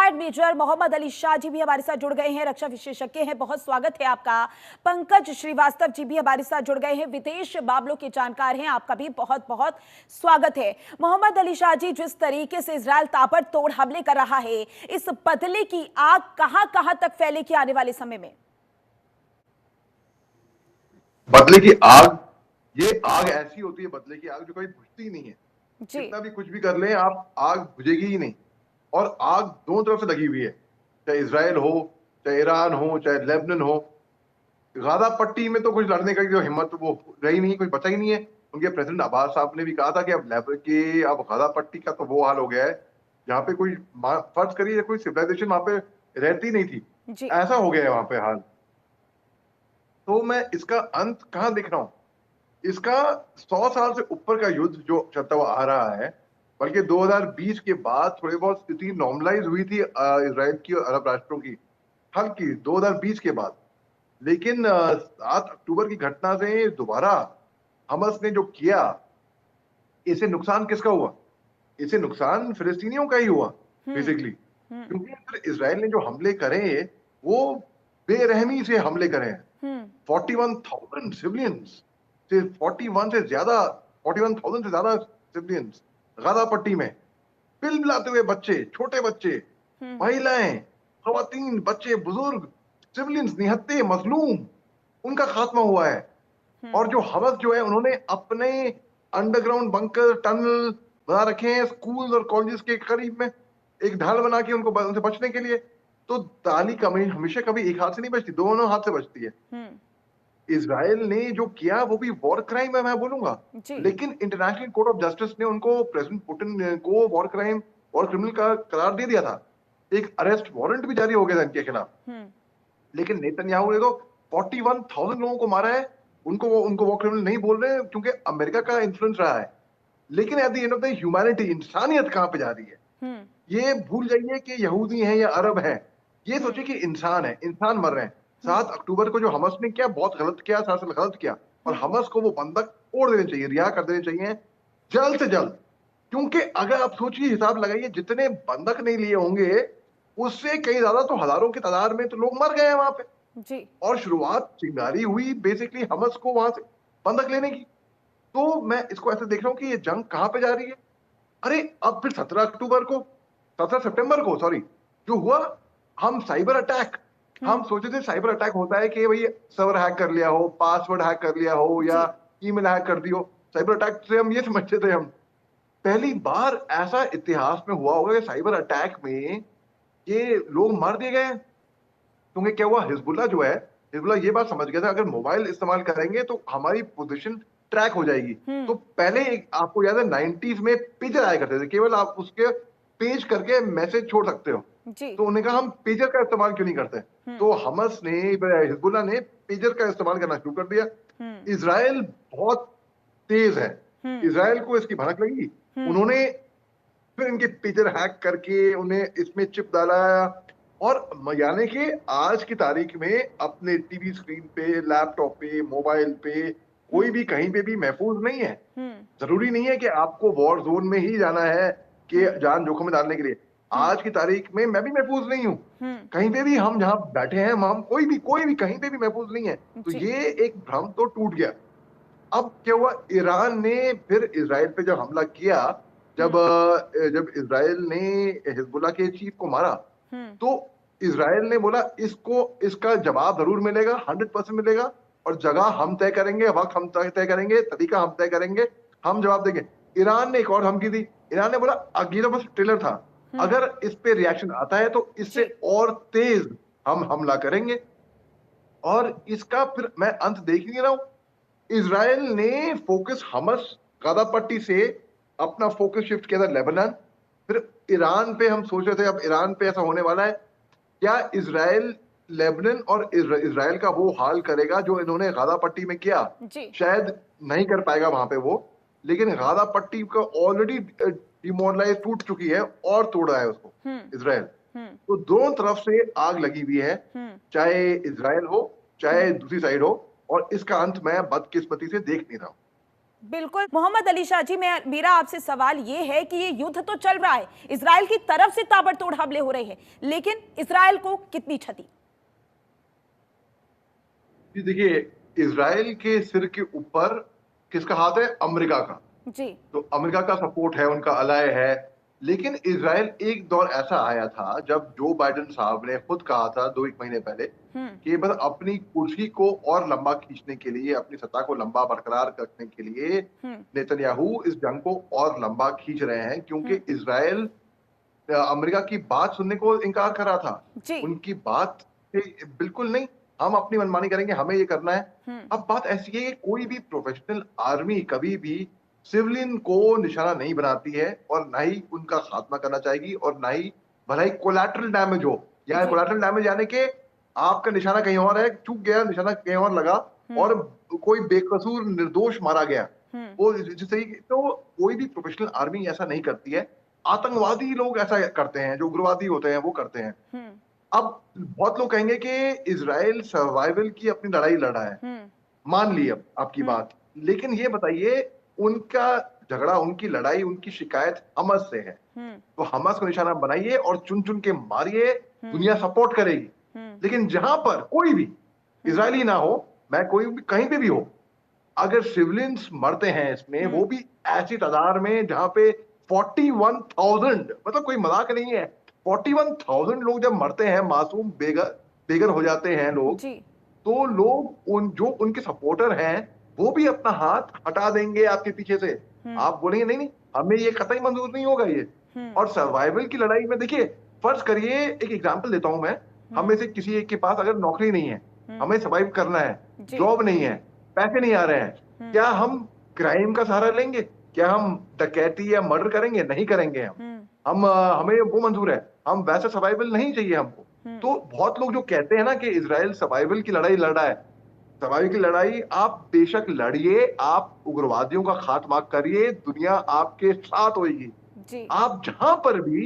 Retired major Mohammad Ali Shah ji भी हमारे साथ जुड़ गए हैं, रक्षा विशेषज्ञ हैं। बहुत स्वागत है आपका। पंकज श्रीवास्तव जी भी हमारे साथ जुड़ गए हैं, विदेश मामलों के जानकार हैं। आपका भी बहुत बहुत स्वागत है। मोहम्मद अली शाह जी, जिस तरीके से इजराइल ताबड़तोड़ हमले कर रहा है, इस बदले की आग कहां कहां तक फैलेगी आने वाले समय में? बदले की आग, ये आग ऐसी होती है बदले की आग जो कभी बुझती नहीं है। जी। कितना भी कुछ भी कर लें आप, आग बुझेगी ही नहीं। और आग दोनों तरफ से लगी हुई है, चाहे इजराइल हो, चाहे ईरान हो, चाहे लेबनान हो। गाजा पट्टी में तो कुछ लड़ने का जो हिम्मत वो रही नहीं, कुछ बचा ही नहीं है। उनके प्रेसिडेंट अब्बास साहब ने भी कहा था कि अब गाजा पट्टी का तो वो हाल हो गया है जहाँ पे कोई, फर्ज करिए कोई सिविलाइजेशन वहां पे रहती नहीं थी, जी। ऐसा हो गया है वहां पे हाल। तो मैं इसका अंत कहाँ देख रहा हूँ? इसका 100 साल से ऊपर का युद्ध जो चलता हुआ आ रहा है, बल्कि 2020 के बाद थोड़ी बहुत स्थिति नॉर्मलाइज हुई थी इजराइल की और अरब राष्ट्रों की, हल्की 2020 के बाद। लेकिन 7 अक्टूबर की घटना से दोबारा हमास ने जो किया, इसे नुकसान किसका हुआ? इसे नुकसान फिलिस्तीनियों का ही हुआ बेसिकली। क्योंकि अगर इजराइल ने जो हमले करे वो बेरहमी से हमले करे हैं। 41,000 सिविलियंस से 41,000 से ज्यादा सिविलियंस गाजा पट्टी में, पिलपिलाते हुए बच्चे, छोटे बच्चे, महिलाएं, खवातीन, बच्चे, बुजुर्ग, सिविलियंस, निहत्थे, मजलूम, उनका खात्मा हुआ है। और जो हवस जो है, उन्होंने अपने अंडरग्राउंड बंकर, टनल बना रखे हैं स्कूल और कॉलेजेस के करीब में, एक ढाल बना के उनसे बचने के लिए। तो ताली हमेशा कभी एक हाथ से नहीं बचती, दोनों हाथ से बचती है। इजराइल ने जो किया वो भी वॉर क्राइम है, मैं बोलूंगा। लेकिन इंटरनेशनल कोर्ट ऑफ जस्टिस ने उनको, प्रेसिडेंट पुतिन को वॉर क्राइम और क्रिमिनल का करार दे दिया था। एक अरेस्ट वारंट भी जारी हो गया था इनके खिलाफ। लेकिन नेतन्याहू ने तो 41,000 लोगों को मारा है। उनको वो क्रिमिनल नहीं बोल रहे क्योंकि अमेरिका का इन्फ्लुएंस रहा है। लेकिन at the end of the humanity, इंसानियत कहां पे जा रही है? ये भूल जाइए कि यहूदी हैं या अरब हैं, ये सोचिए कि इंसान है, इंसान मर रहे हैं। 7 अक्टूबर को जो हमास ने किया, बहुत गलत किया, सरासर गलत किया। और हमास को वो बंधक तोड़ देने चाहिए, रिहा कर देने चाहिए जल्द से जल्द। क्योंकि अगर आप सोचिए, हिसाब लगाइए, जितने बंधक नहीं लिए होंगे उससे कई ज्यादा, तो हजारों की तादाद में तो लोग मर गए हैं वहां पे। जी। और शुरुआत चिंगारी हुई बेसिकली हमास को वहां से बंधक लेने की। तो मैं इसको ऐसे देख रहा हूं कि ये जंग कहां पे जा रही है। अरे अब फिर 17 सितंबर को सॉरी जो हुआ, हम साइबर अटैक, हम सोचे थे साइबर अटैक होता है कि भाई सर्वर हैक कर लिया हो, पासवर्ड हैक कर लिया हो, या ईमेल हैक कर दी हो। साइबर अटैक से हम ये समझते थे। हम पहली बार ऐसा इतिहास में हुआ होगा कि साइबर अटैक में ये लोग मार दिए गए। क्योंकि क्या हुआ, हिजबुल्ला जो है, हिजबुल्ला ये बात समझ गया था अगर मोबाइल इस्तेमाल करेंगे तो हमारी पोजीशन ट्रैक हो जाएगी। तो पहले आपको याद है 90s में पेजर आया करते थे, केवल आप उसके पेज करके मैसेज छोड़ सकते हो। तो उन्होंने कहा हम पेजर का इस्तेमाल क्यों नहीं करते? तो हमास ने, हिजबुल्ला ने पेजर का इस्तेमाल करना शुरू कर दिया। इजराइल बहुत तेज है, इजराइल को इसकी भनक लगी। उन्होंने फिर इनके पेजर हैक करके उन्हें इसमें चिप डाला। और यानी कि आज की तारीख में अपने टीवी स्क्रीन पे, लैपटॉप पे, मोबाइल पे, कोई भी कहीं पे भी महफूज नहीं है। जरूरी नहीं है कि आपको वॉर जोन में ही जाना है कि जान जोखिम में डालने के लिए। आज की तारीख में मैं भी महफूज नहीं हूं। कहीं पे भी हम जहां बैठे हैं, हम कोई भी कहीं पे भी महफूज नहीं है। तो ये एक भ्रम तो टूट गया। अब क्या हुआ, ईरान ने फिर इजराइल पे जब हमला किया, जब जब इजराइल ने हिजबुल्ला के चीफ को मारा, तो इजराइल ने बोला इसको, इसका जवाब जरूर मिलेगा, 100% मिलेगा। और जगह हम तय करेंगे, वक्त हम तय करेंगे, तरीका हम तय करेंगे, हम जवाब देंगे। ईरान ने एक और धमकी दी। ईरान ने बोला अगली तो बस ट्रेलर था, अगर इस पे रिएक्शन आता है तो इससे और तेज हम हमला करेंगे। और इसका फिर मैं अंत देख नहीं रहा हूं। इजराइल ने फोकस हमास, गाजा पट्टी से अपना फोकस शिफ्ट किया था लेबनान, फिर ईरान पे हम सोच रहे थे अब ईरान पे ऐसा होने वाला है। क्या इजराइल लेबनान और इजराइल का वो हाल करेगा जो इन्होंने गाजा पट्टी में किया? शायद नहीं कर पाएगा वहां पे वो। लेकिन गाजा पट्टी का ऑलरेडी डिमोरलाइज टूट चुकी है और तोड़ रहा है उसको इजराइल। तो दोनों तरफ से आग लगी हुई है, चाहे इजराइल हो चाहे दूसरी साइड हो। और इसका अंत मैं बदकिस्मती से देख नहीं रहा हूं। बिल्कुल मोहम्मद अली शाह जी, मेरा आपसे सवाल ये है कि ये युद्ध तो चल रहा है, इजराइल की तरफ से ताबड़तोड़ हमले हो रहे हैं, लेकिन इजराइल को कितनी क्षति? जी देखिए, इजराइल के सिर के ऊपर किसका हाथ है? अमेरिका का। जी। तो अमेरिका का सपोर्ट है, उनका अलाय है। लेकिन इजराइल एक दौर ऐसा आया था जब जो बाइडेन साहब ने खुद कहा था 2 एक महीने पहले कि बस अपनी कुर्सी को और लंबा खींचने के लिए, अपनी सत्ता को लंबा बरकरार रखने के लिए नेतन्याहू इस जंग को और लंबा खींच रहे हैं, क्योंकि इजराइल अमेरिका की बात सुनने को इनकार कर रहा था। जी। उनकी बात से बिल्कुल नहीं, हम अपनी मनमानी करेंगे, हमें ये करना है। अब बात ऐसी है कि कोई भी प्रोफेशनल आर्मी कभी भी सिविलियन को निशाना नहीं बनाती है और ना ही उनका खात्मा करना चाहेगी और ना ही भला ही कोलैटरल डैमेज हो। या जी। कोलैटरल डैमेज यानी कि आपका निशाना कहीं और है, चूक गया, निशाना कहीं और लगा और कोई बेकसूर निर्दोष मारा गया। वो जिससे तो कोई भी प्रोफेशनल आर्मी ऐसा नहीं करती है। आतंकवादी लोग ऐसा करते हैं, जो उग्रवादी होते हैं वो करते हैं। अब बहुत लोग कहेंगे कि इजराइल सर्वाइवल की अपनी लड़ाई लड़ा है। मान ली अब आपकी बात, लेकिन ये बताइए, उनका झगड़ा, उनकी लड़ाई, उनकी शिकायत हमास से है। तो हमास को निशाना बनाइए और चुन चुन के मारिए, दुनिया सपोर्ट करेगी। लेकिन जहां पर कोई भी इजरायली ना हो, मैं कोई भी कहीं पे भी हो, अगर सिविलियंस मरते हैं इसमें, वो भी ऐसी तादाद में जहां पे 41,000, मतलब कोई मजाक नहीं है, 41,000 लोग जब मरते हैं, मासूम बेघर बेघर हो जाते हैं लोग, जी। तो लोग जो उनके सपोर्टर हैं वो भी अपना हाथ हटा देंगे आपके पीछे से। आप बोलेंगे नहीं नहीं, हमें ये कतई मंजूर नहीं होगा ये। और सर्वाइवल की लड़ाई में देखिए, फर्ज करिए, एक एग्जांपल देता हूं मैं, हम में से किसी एक के पास अगर नौकरी नहीं है, हमें सर्वाइव करना है, जॉब नहीं है, पैसे नहीं आ रहे हैं, क्या हम क्राइम का सहारा लेंगे? क्या हम डकैती या मर्डर करेंगे? नहीं करेंगे हम हमें वो मंजूर है, हम वैसे सर्वाइवल नहीं चाहिए हमको। तो बहुत लोग जो कहते हैं ना कि इजराइल सर्वाइवल की लड़ाई लड़ रहा है, सर्वाइवल की लड़ाई आप बेशक लड़िए, आप उग्रवादियों का खात्मा करिए, दुनिया आपके साथ होगी। जी। आप जहां पर भी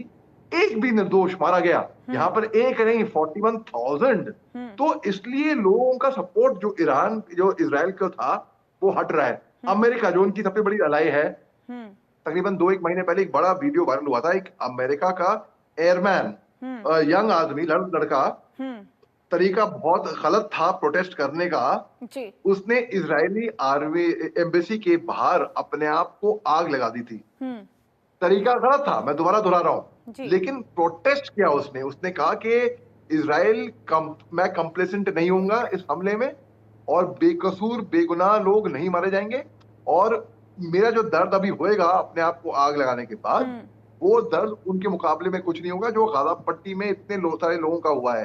एक भी निर्दोष मारा गया, यहाँ पर एक नहीं 41,000, तो इसलिए लोगों का सपोर्ट जो जो इजराइल को था, वो हट रहा है। अमेरिका जो उनकी सबसे बड़ी अलाई है, तकरीबन 2 एक महीने पहले एक बड़ा वीडियो वायरल हुआ था, एक अमेरिका का एयरमैन, यंग आदमी, लड़का, तरीका बहुत गलत था प्रोटेस्ट करने का। जी। उसने इजरायली आर्मी एम्बेसी के बाहर अपने आप को आग लगा दी थी। तरीका गलत था, मैं दोबारा दोहरा रहा हूं, लेकिन प्रोटेस्ट किया उसने। उसने कहा कि मैं कंप्लेसेंट नहीं होऊंगा इस हमले में और बेकसूर बेगुनाह लोग नहीं मारे जाएंगे, और मेरा जो दर्द अभी होएगा अपने आप को आग लगाने के बाद, वो दर्द उनके मुकाबले में कुछ नहीं होगा जो गाजा पट्टी में इतने सारे लोगों का हुआ है।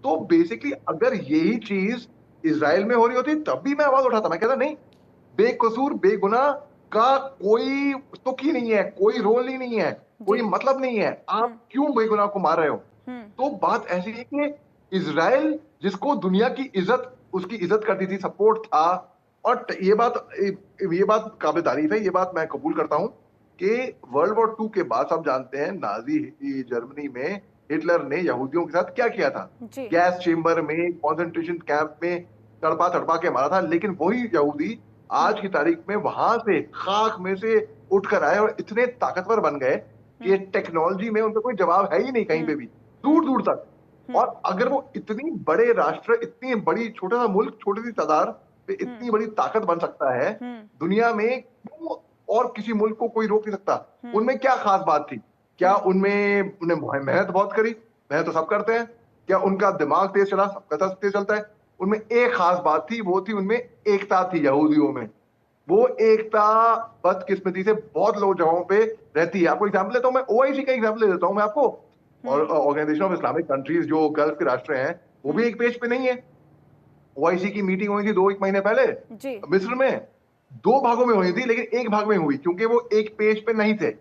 तो बेसिकली अगर यही चीज इजराइल में हो रही होती तब भी मैं आवाज उठाता, मैं कहता नहीं, बेकसूर बेगुनाह का कोई तुक ही नहीं है, कोई रोल ही नहीं है, कोई मतलब नहीं है, आप क्यों बेगुनाह को मार रहे हो? तो बात ऐसी है कि इजराइल जिसको दुनिया की इज्जत, उसकी इज्जत करती थी, सपोर्ट था, और ये बात काबिल तारीफ है, ये बात मैं कबूल करता हूं कि वर्ल्ड वॉर 2 के बाद सब जानते हैं नाजी जर्मनी में हिटलर ने यहूदियों के साथ क्या किया था। गैस चेम्बर में, कंसंट्रेशन कैंप में तड़पा तड़पा के मारा था। लेकिन वही यहूदी आज की तारीख में वहां से खाक में से उठकर आए और इतने ताकतवर बन गए कि टेक्नोलॉजी में उनका कोई जवाब है ही नहीं कहीं पे भी, दूर दूर तक। और अगर वो इतनी बड़े राष्ट्र, इतनी बड़ी, छोटा सा मुल्क, छोटी सी तादाद पे इतनी बड़ी ताकत बन सकता है दुनिया में, क्यों और किसी मुल्क को कोई रोक नहीं सकता? उनमें क्या खास बात थी? क्या उन्हें मेहनत बहुत करी? मेहनत तो सब करते हैं। क्या उनका दिमाग तेज चला? सबका तेज चलता है। उनमें एक खास बात थी, वो थी उनमें एकता थी। यहूदियों में वो एकता बदकिस्मती से बहुत लोग जगहों पे रहती है। आपको एग्जाम्पल देता हूं मैं, ओआईसी का एग्जाम्पल दे देता हूं मैं आपको। और ऑर्गेनाइजेशन ऑफ इस्लामिक कंट्रीज, जो गल्फ के राष्ट्र हैं, वो भी एक पेज पे नहीं है। ओआईसी की मीटिंग हुई थी 2 एक महीने पहले मिस्र में, 2 भागों में हुई थी, लेकिन एक भाग में हुई क्योंकि वो एक पेज पे नहीं थे।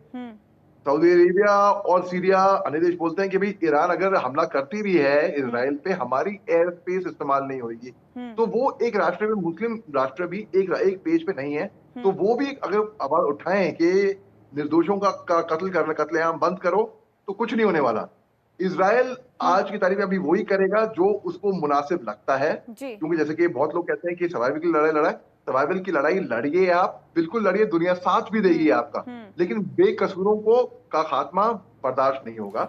सऊदी अरेबिया और सीरिया अन्य देश बोलते हैं कि भाई ईरान अगर हमला करती भी है इजराइल पे, हमारी एयर स्पेस इस्तेमाल नहीं होगी। तो वो एक राष्ट्र में, मुस्लिम राष्ट्र भी एक पेज पे नहीं है। तो वो भी अगर आवाज उठाएं कि निर्दोषों का कत्लेआम बंद करो, तो कुछ नहीं होने वाला। इजराइल आज की तारीख में अभी वही करेगा जो उसको मुनासिब लगता है, क्योंकि जैसे कि बहुत लोग कहते हैं कि सर्वाइवल की लड़ाई लड़ा है। सर्वाइवल की लड़ाई लड़िए, आप बिल्कुल लड़िए, दुनिया साथ भी देगी आपका, लेकिन बेकसूरों को का खात्मा बर्दाश्त नहीं होगा।